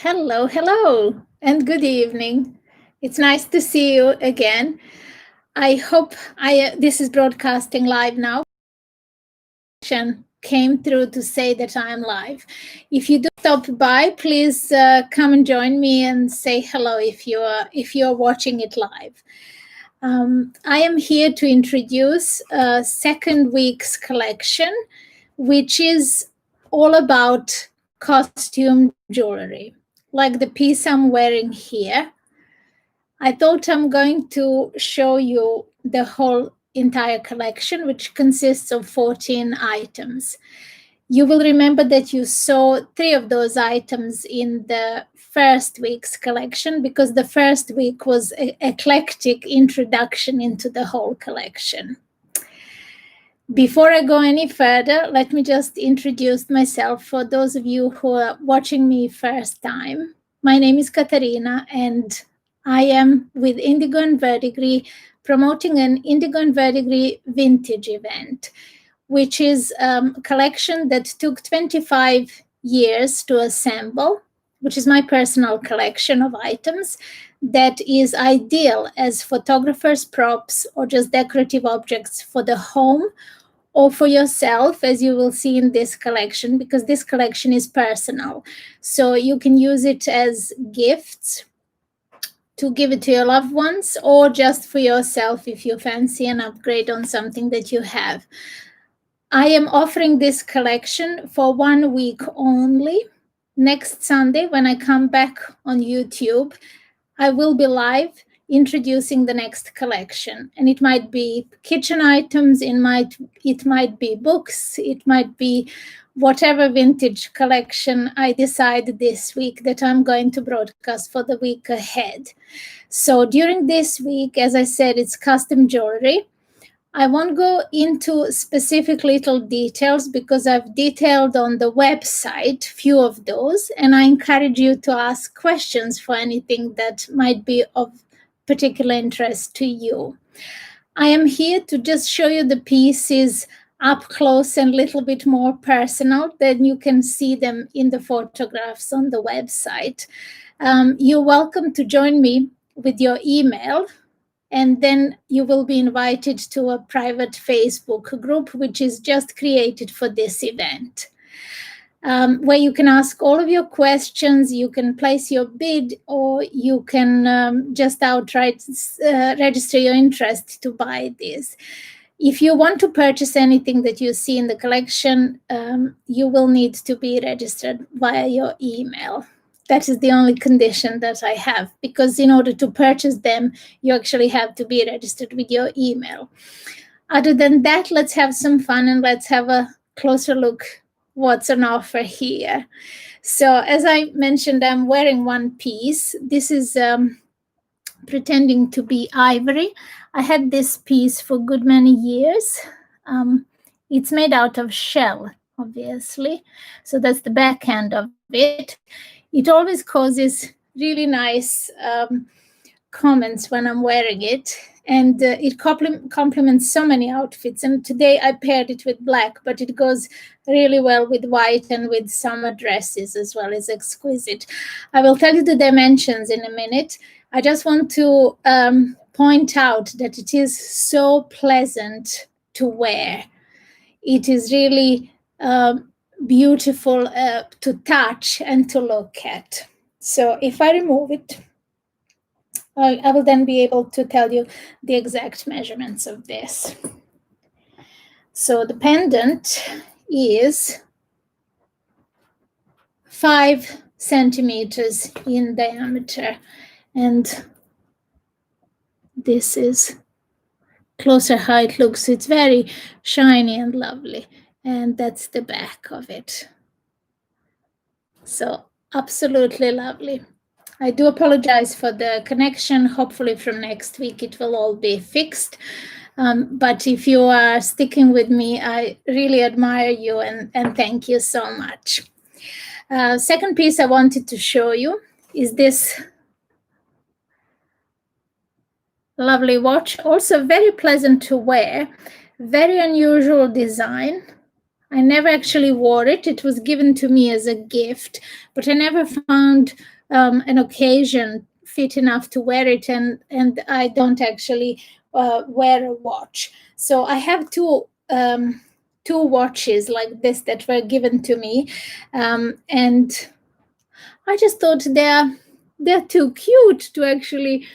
Hello, hello, and good evening. It's nice to see you again. I hope this is broadcasting live now. Came through to say that I am live. If you do stop by, please come and join me and say hello if you're watching it live. I am here to introduce second week's collection, which is all about costume jewelry, like the piece I'm wearing here. I thought I'm going to show you the whole entire collection, which consists of 14 items. You will remember that you saw 3 of those items in the first week's collection because the first week was an eclectic introduction into the whole collection. Before I go any further, let me just introduce myself for those of you who are watching me first time. My name is Katarina and I am with Indigo Verdigris promoting an Indigo Verdigris vintage event, which is a collection that took 25 years to assemble, which is my personal collection of items that is ideal as photographers' props or just decorative objects for the home or for yourself, as you will see in this collection, because this collection is personal. So you can use it as gifts to give it to your loved ones or just for yourself if you fancy an upgrade on something that you have. I am offering this collection for 1 week only. Next Sunday, when I come back on YouTube, I will be live introducing the next collection. And it might be kitchen items, it might be books, it might be whatever vintage collection I decide this week that I'm going to broadcast for the week ahead. So during this week, as I said, it's custom jewelry. I won't go into specific little details because I've detailed on the website few of those, and I encourage you to ask questions for anything that might be of particular interest to you. I am here to just show you the pieces up close and a little bit more personal than you can see them in the photographs on the website. You're welcome to join me with your email, and then you will be invited to a private Facebook group, which is just created for this event, where you can ask all of your questions, you can place your bid, or you can just outright register your interest to buy this. If you want to purchase anything that you see in the collection, you will need to be registered via your email. That is the only condition that I have, because in order to purchase them, you actually have to be registered with your email. Other than that, let's have some fun and let's have a closer look what's on offer here. So as I mentioned, I'm wearing one piece. This is pretending to be ivory. I had this piece for a good many years. It's made out of shell, obviously. So that's the back end of it. It always causes really nice comments when I'm wearing it. And it complements so many outfits. And today I paired it with black, but it goes really well with white and with summer dresses as well. It's exquisite. I will tell you the dimensions in a minute. I just want to point out that it is so pleasant to wear. It is really beautiful to touch and to look at. So if I remove it, I will then be able to tell you the exact measurements of this. So the pendant is 5 centimeters in diameter, and this is closer how it looks. It's very shiny and lovely, and that's the back of it. So absolutely lovely. I do apologize for the connection. Hopefully from next week it will all be fixed. But if you are sticking with me, I really admire you and thank you so much. Second piece I wanted to show you is this lovely watch, also very pleasant to wear, very unusual design. I never actually wore it. It was given to me as a gift, but I never found an occasion fit enough to wear it, and I don't actually wear a watch. So I have two watches like this that were given to me, and I just thought they're too cute to actually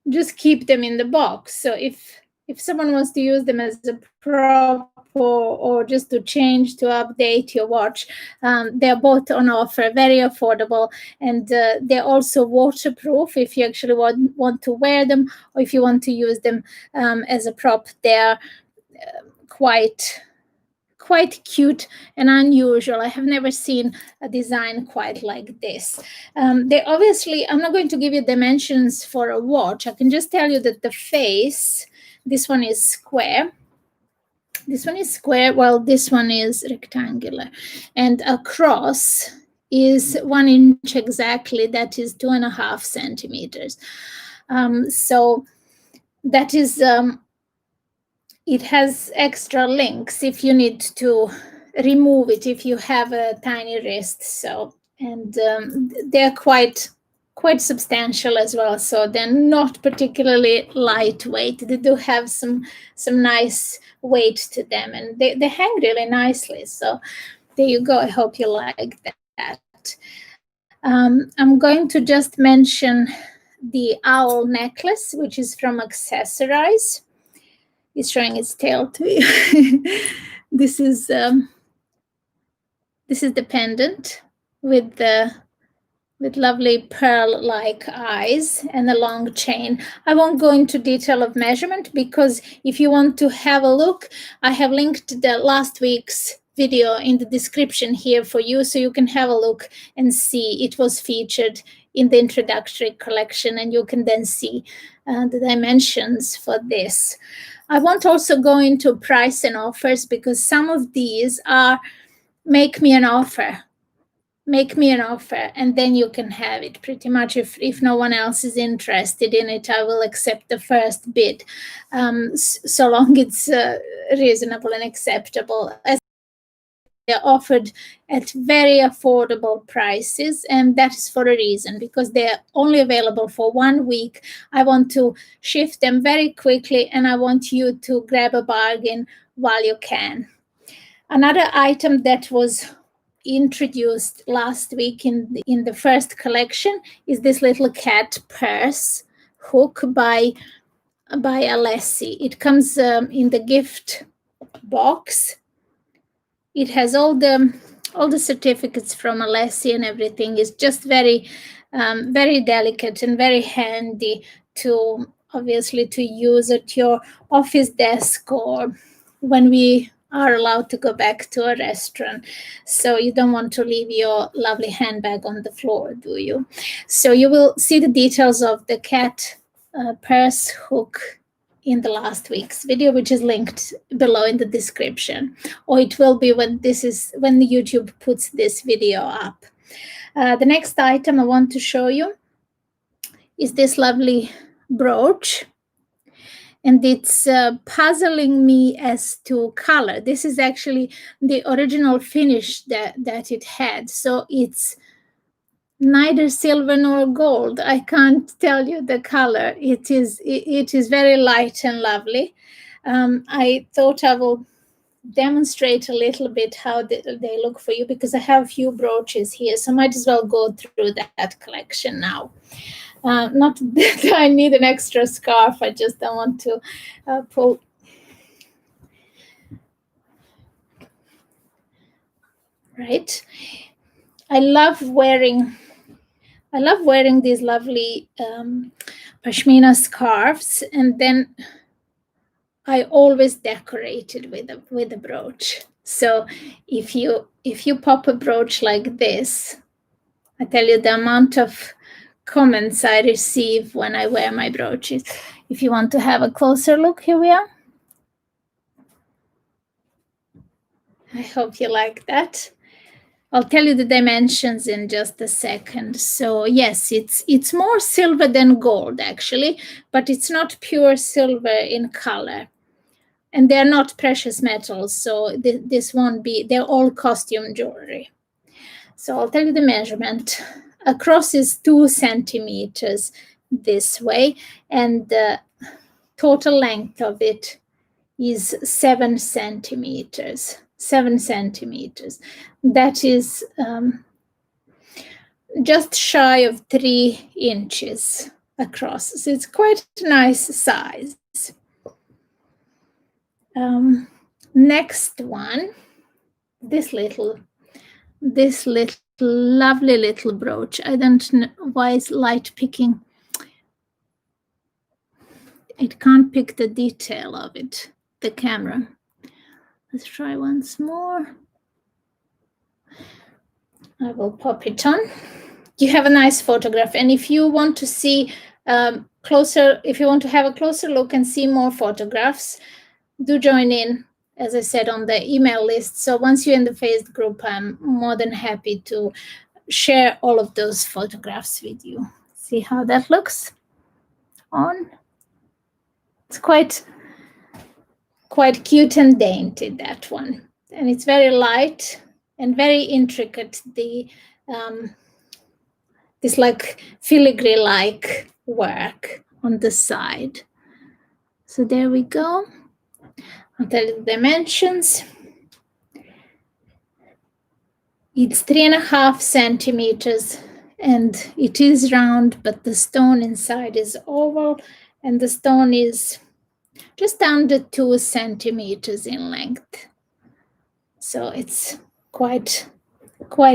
just keep them in the box. So if someone wants to use them as a prop or just to change, to update your watch, they're both on offer, very affordable, and they're also waterproof if you actually want to wear them, or if you want to use them as a prop. They're quite cute and unusual. I have never seen a design quite like this. They obviously, I'm not going to give you dimensions for a watch. I can just tell you that the face, this one is square. This one is square, while this one is rectangular. And across is 1 inch exactly. That is 2.5 centimeters. So that is, it has extra links if you need to remove it, if you have a tiny wrist. So, and they're quite substantial as well. So they're not particularly lightweight. They do have some nice weight to them, and they hang really nicely. So there you go. I hope you like that. I'm going to just mention the owl necklace, which is from Accessorize. It's showing its tail to you. This is the pendant with lovely pearl-like eyes and a long chain. I won't go into detail of measurement, because if you want to have a look, I have linked the last week's video in the description here for you, so you can have a look and see. It was featured in the introductory collection, and you can then see the dimensions for this. I won't also go into price and offers, because some of these are make me an offer, and then you can have it. Pretty much, if no one else is interested in it, I will accept the first bid, so long it's reasonable and acceptable. As they're offered at very affordable prices, and that is for a reason, because they're only available for 1 week. I want to shift them very quickly, and I want you to grab a bargain while you can. Another item that was introduced last week in the first collection is this little cat purse hook by Alessi. It comes in the gift box. It has all the certificates from Alessi and everything. It's just very delicate and very handy to, obviously, to use at your office desk, or when we are allowed to go back to a restaurant. So you don't want to leave your lovely handbag on the floor, do you? So you will see the details of the cat purse hook in the last week's video, which is linked below in the description, or it will be when the YouTube puts this video up. The next item I want to show you is this lovely brooch, and it's puzzling me as to color. This is actually the original finish that it had. So it's neither silver nor gold. I can't tell you the color. It is very light and lovely. I thought I will demonstrate a little bit how they look for you, because I have a few brooches here, so I might as well go through that collection now. Not that I need an extra scarf, I just don't want to pull. Right. I love wearing these lovely pashmina scarves, and then I always decorate it with a brooch. So if you pop a brooch like this, I tell you the amount of comments I receive when I wear my brooches. If you want to have a closer look, here we are. I hope you like that. I'll tell you the dimensions in just a second. So yes, it's more silver than gold actually, but it's not pure silver in color. and they're not precious metals, so this won't be, they're all costume jewelry. So I'll tell you the measurement. Across is 2 centimeters this way, and the total length of it is 7 centimeters. 7 centimeters. That is just shy of 3 inches across. So it's quite a nice size. Next one, this little lovely little brooch. I don't know why it's light picking. It can't pick the detail of it, the camera. Let's try once more. I will pop it on. You have a nice photograph, and if you want to see closer, if you want to have a closer look and see more photographs, do join in, as I said, on the email list. So once you're in the Facebook group, I'm more than happy to share all of those photographs with you. See how that looks on? It's quite cute and dainty, that one. And it's very light and very intricate. The this like filigree-like work on the side. So there we go. I'll tell you the dimensions. It's 3.5 centimeters, and it is round, but the stone inside is oval, and the stone is just under 2 centimeters in length. So it's quite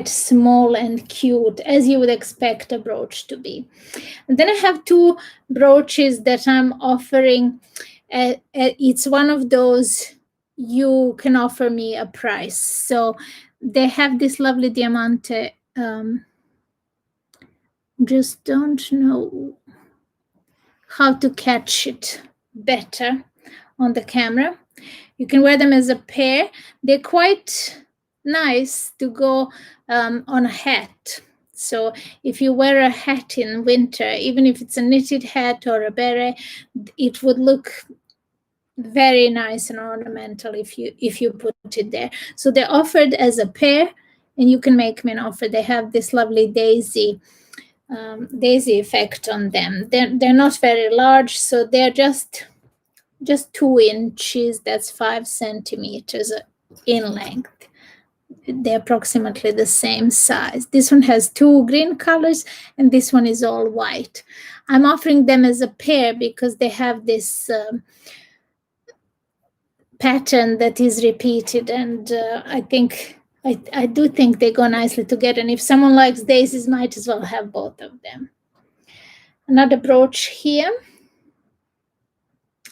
small and cute, as you would expect a brooch to be. And then I have 2 brooches that I'm offering. It's one of those you can offer me a price. So they have this lovely diamante. Just don't know how to catch it better on the camera. You can wear them as a pair. They're quite nice to go on a hat. So if you wear a hat in winter, even if it's a knitted hat or a beret, it would look very nice and ornamental if you put it there. So they're offered as a pair, and you can make me an offer. They have this lovely daisy effect on them. They're not very large, so they're just 2 inches. That's 5 centimeters in length. They're approximately the same size. This one has 2 green colors, and this one is all white. I'm offering them as a pair because they have this pattern that is repeated, and I do think they go nicely together. And if someone likes daisies, might as well have both of them. Another brooch here.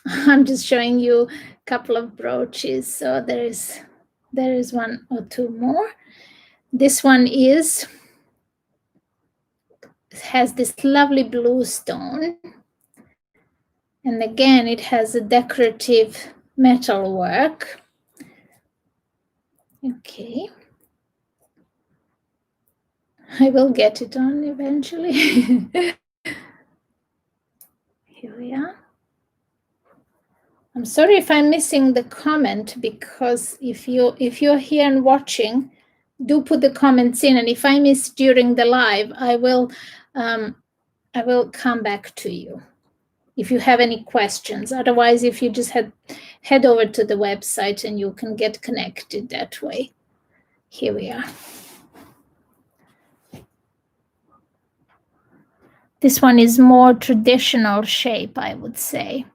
I'm just showing you a couple of brooches. So there is 1 or 2 more. This one has this lovely blue stone, and again it has a decorative metal work. Okay, I will get it on eventually. Here we are. I'm sorry if I'm missing the comment, because if you're here and watching, do put the comments in, and if I miss during the live, I will come back to you if you have any questions. Otherwise, if you just head over to the website and you can get connected that way. Here we are. This one is more traditional shape, I would say.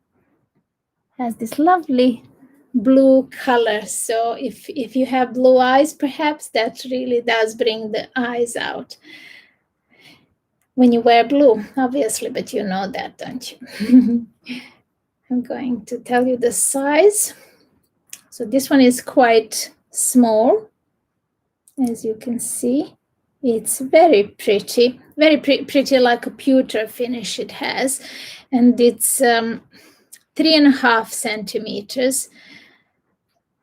Has this lovely blue color. So if you have blue eyes, perhaps that really does bring the eyes out when you wear blue, obviously, but you know that, don't you? I'm going to tell you the size. So this one is quite small, as you can see. It's very pretty, very pretty, like a pewter finish it has. And it's 3.5 centimeters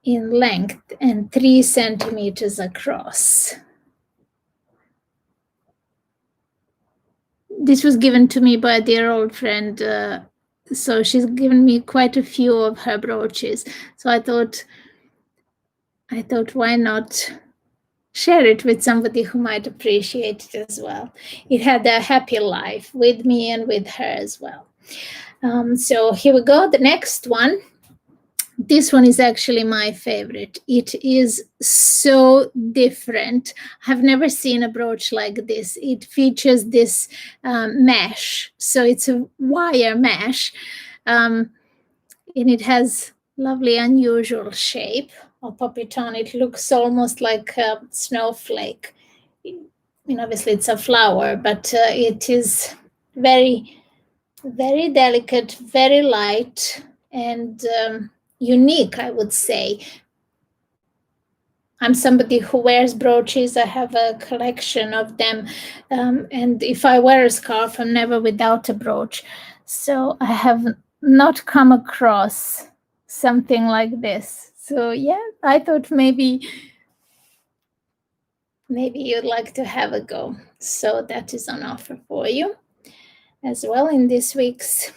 in length and 3 centimeters across. This was given to me by a dear old friend, so she's given me quite a few of her brooches. So I thought why not share it with somebody who might appreciate it as well. It had a happy life with me and with her as well. So here we go. The next one. This one is actually my favorite. It is so different. I've never seen a brooch like this. It features this mesh. So it's a wire mesh. And it has lovely, unusual shape. I'll pop it on. It looks almost like a snowflake. I mean, obviously it's a flower, but it is very, very delicate, very light, and unique, I would say. I'm somebody who wears brooches. I have a collection of them. And if I wear a scarf, I'm never without a brooch. So I have not come across something like this. So yeah, I thought maybe you'd like to have a go. So that is on offer for you as well in this week's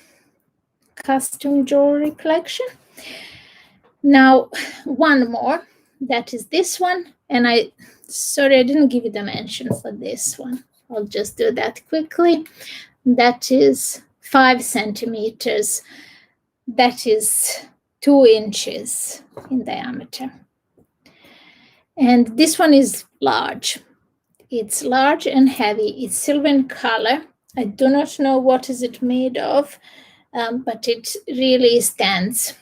custom jewelry collection. Now, one more, that is this one. And sorry, I didn't give you the dimension for this one. I'll just do that quickly. That is 5 centimeters. That is 2 inches in diameter. And this one is large. It's large and heavy. It's silver in color. I do not know what is it made of, but it really stands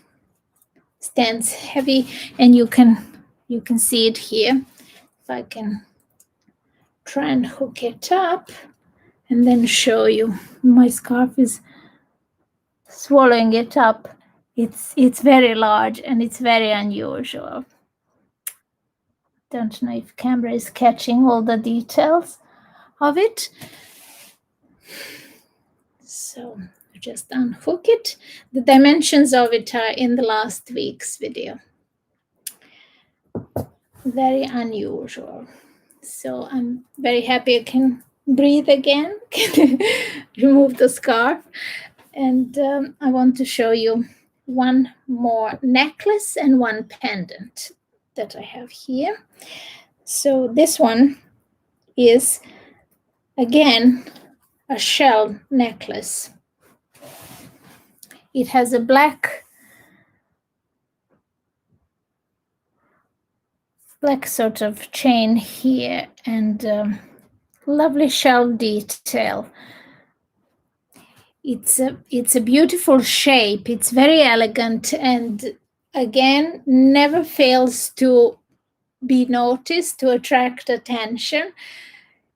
heavy, and you can see it here. If I can try and hook it up and then show you. My scarf is swallowing it up. It's very large and it's very unusual. Don't know if camera is catching all the details of it. So just unhook it. The dimensions of it are in the last week's video. Very unusual. So I'm very happy I can breathe again, can remove the scarf. And I want to show you one more necklace and one pendant that I have here. So this one is, again, a shell necklace. It has a black sort of chain here and lovely shell detail. It's a beautiful shape. It's very elegant and again never fails to be noticed, to attract attention.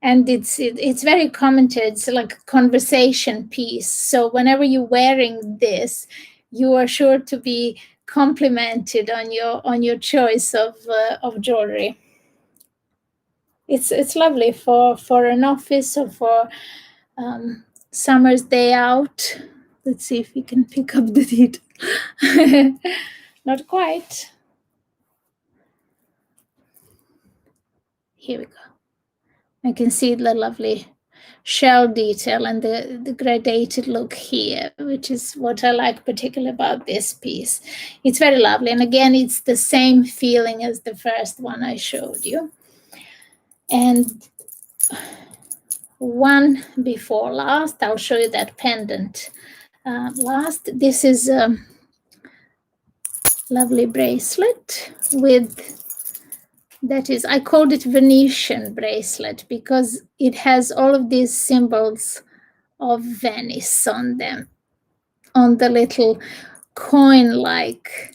And it's very commented. It's like a conversation piece. So whenever you're wearing this, you are sure to be complimented on your choice of jewelry. It's lovely for an office or for summer's day out. Let's see if we can pick up the detail. Not quite. Here we go. I can see the lovely shell detail and the gradated look here, which is what I like particularly about this piece. It's very lovely. And again, it's the same feeling as the first one I showed you. And one before last, I'll show you that pendant last. This is a lovely bracelet with, that is, I called it Venetian bracelet because it has all of these symbols of Venice on them, on the little coin-like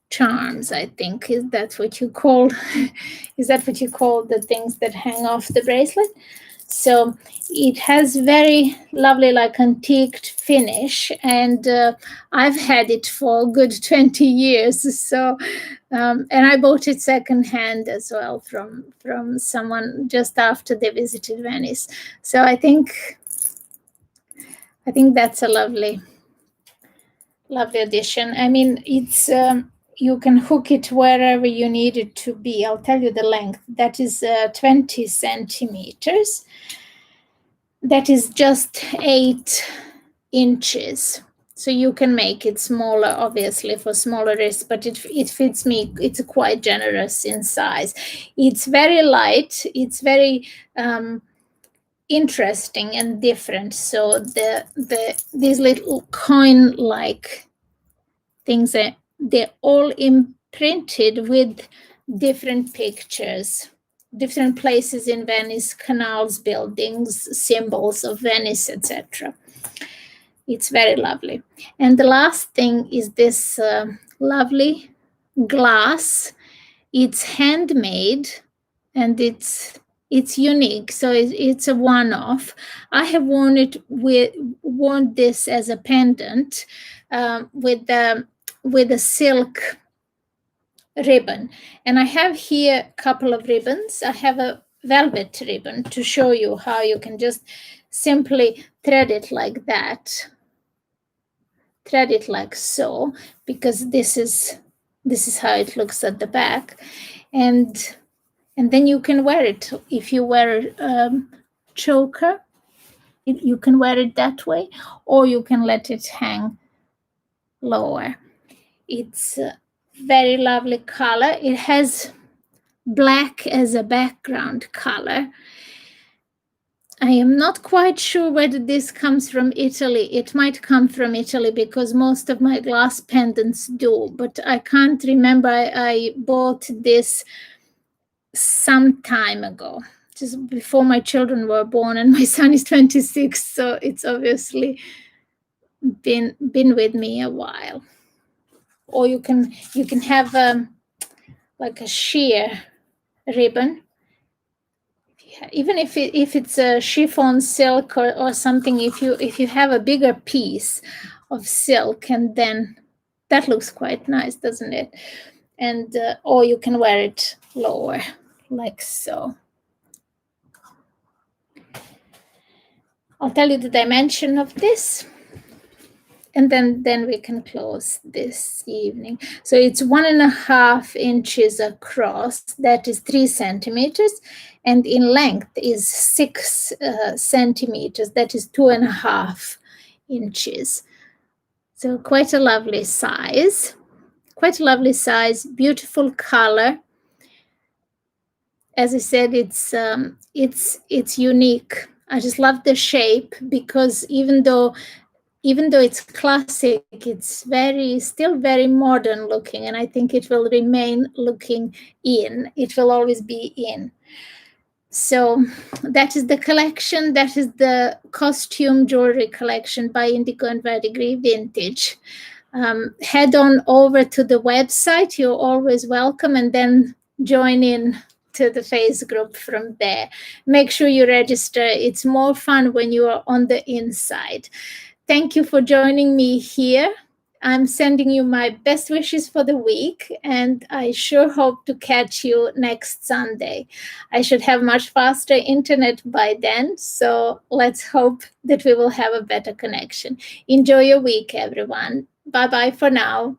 charms, I think. Is that what you call the things that hang off the bracelet? So it has very lovely, like antiqued finish, and I've had it for a good 20 years. So, and I bought it secondhand as well from someone just after they visited Venice. So I think that's a lovely addition. I mean, it's you can hook it wherever you need it to be. I'll tell you the length. That is 20 centimeters. That is just 8 inches. So you can make it smaller, obviously, for smaller wrists, but it fits me. It's quite generous in size. It's very light. It's very interesting and different. So these little coin-like things, they're all imprinted with different pictures, different places in Venice, canals, buildings, symbols of Venice, etc. It's very lovely. And the last thing is this lovely glass. It's handmade and it's unique, so it's a one-off. I have worn this as a pendant with a silk ribbon, and I have here a couple of ribbons. I have a velvet ribbon to show you how you can just simply thread it like that, thread it like so, because this is how it looks at the back, and then you can wear it. If you wear a choker, you can wear it that way, or you can let it hang lower. It's a very lovely color. It has black as a background color. I am not quite sure whether this comes from Italy. It might come from Italy because most of my glass pendants do, but I can't remember. I bought this some time ago, just before my children were born, and my son is 26, so it's obviously been with me a while. Or you can have like a sheer ribbon, even if it's a chiffon silk or something. If you have a bigger piece of silk, and then that looks quite nice, doesn't it? And or you can wear it lower like so. I'll tell you the dimension of this, and then we can close this evening. So it's 1.5 inches across, that is 3 centimeters, and in length is 6 centimeters, that is 2.5 inches. So quite a lovely size, beautiful color. As I said, it's unique. I just love the shape, because even though it's classic, it's still very modern looking, and I think it will remain looking in. It will always be in. So that is the collection. That is the costume jewelry collection by Indigo and Verdigris Vintage. Head on over to the website. You're always welcome, and then join in to the Face group from there. Make sure you register. It's more fun when you are on the inside. Thank you for joining me here. I'm sending you my best wishes for the week, and I sure hope to catch you next Sunday. I should have much faster internet by then, so let's hope that we will have a better connection. Enjoy your week, everyone. Bye-bye for now.